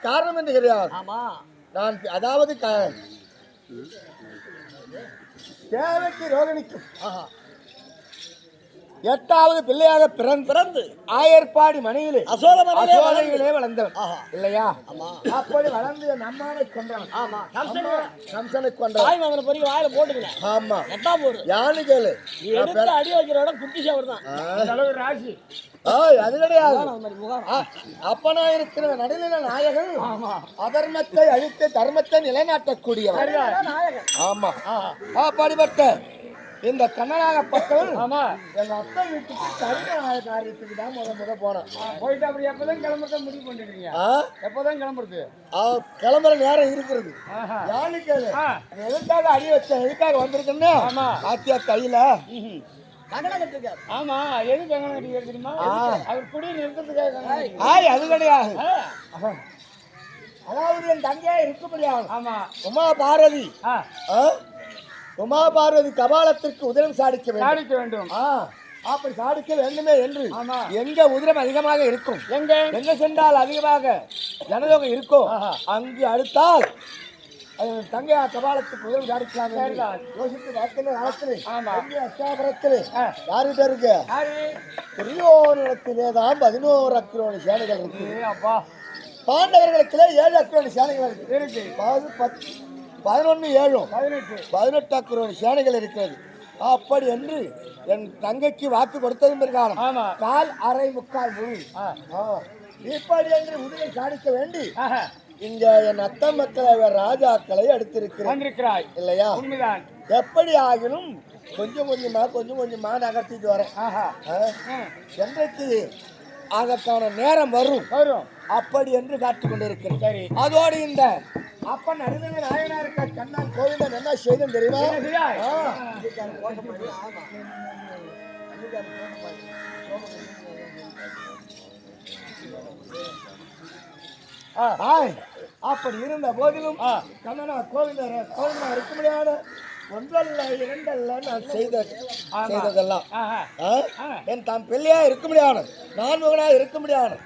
காரணம் என்று கிடையாது. ஆமா, நான் அதாவது தேவைக்கு ரோகிணிக்கும் எட்டாவது பிள்ளையாக பிறந்து ஆயர்பாடி மனையிலே அசோதையிலே வளர்ந்தவன் இல்லையா? அப்படி வளர்ந்து என் அம்மாவை கொண்டான். ஆமா, கம்சனை கொண்டான். தாய் மகனை பொறுக்கி வாயில போட்டுக்கிறேன். ஆமா, எட்டா போடு யானு கேளு. எடுத்து அடி வைக்கிற இடம் குட்டி சேவர் தான். ராசி அது கிடையாது. அப்பனா இருக்கிற நடுநில நாயகன் அதர்மத்தை அழித்து தர்மத்தை நிலைநாட்டக்கூடியவர். ஆமா, அப்படிப்பட்ட இந்த கண்ணனாகப்பட்டவன் எங்க அத்தை வீட்டுக்கு கருணாய காரியத்துக்கு தான் முத போனேன். போயிட்டு அப்படி எப்பதான் கிளம்புறத முடிவு பண்ணிருக்கீங்க? எப்பதான் கிளம்புறது? கிளம்புற நேரம் இருக்கிறது. யாருக்கு எதுக்காக அடி வச்ச எதுக்காக வந்திருக்குன்னு ஆத்தியா கையில ஆமா, எது கங்கணம் கட்டிக்கிறது தெரியுமா? அவர் குடி நிறுத்தத்துக்காக. அது கிடையாது. அதாவது என் தங்கையா இருக்க முடியாது. ஆமா, உமா பார்வதி உமா பார்வதி கபாலத்திற்கு உதிரம் சாடிக்க வேண்டும். அப்படி சாடிக்க வேண்டுமே என்று எங்க உதிரம் அதிகமாக இருக்கும், எங்க சென்றால் அதிகமாக ஜனதொகை இருக்கும், அங்கு அடுத்தால் தங்கையா கபாலத்துக்கு உதவி சாடிக்கலாம் யோசித்து அச்சாபுரத்திலே யாருகிட்ட இருக்கு? பெரியோரிடத்திலே தான் 11 அக்கிரோணி சேனைகள் இருக்கு. பாண்டவர்களுக்கிலே 7 அக்கிரோணி சேனைகள் இருக்கு. 11 7 18 அக்கிரோணி சேனைகள் இருக்கிறது. அப்படி என்று என் தங்கைக்கு வாக்கு கொடுத்ததும் பிற்காலம் கால் அரை முக்கால் முழு இப்படி என்று உதவி சாதிக்க வேண்டி இங்க என் அத்த மக்களை ராஜாக்களை எடுத்திருக்கிறாய் இல்லையா? எப்படி ஆகிலும் கொஞ்சம் கொஞ்சமா நகர்த்திட்டு வரேன். என்றைக்கு அதற்கான நேரம் வரும் அப்படி என்று காத்துக் கொண்டிருக்கிறேன். அதோடு இந்த அப்பன் நடுநிலை நாயனா இருக்க கண்ணான் கோவிந்தன் என்ன செய்தும் தெரியுமா? அப்படி இருந்த போதிலும் கண்ணனா கோவிந்தா இருக்க முடியாத ஒன்றல்ல இரண்டல்ல நான் செய்ததெல்லாம் என் தான் பிள்ளையா இருக்க முடியாது, நான் மகனா இருக்க முடியாது.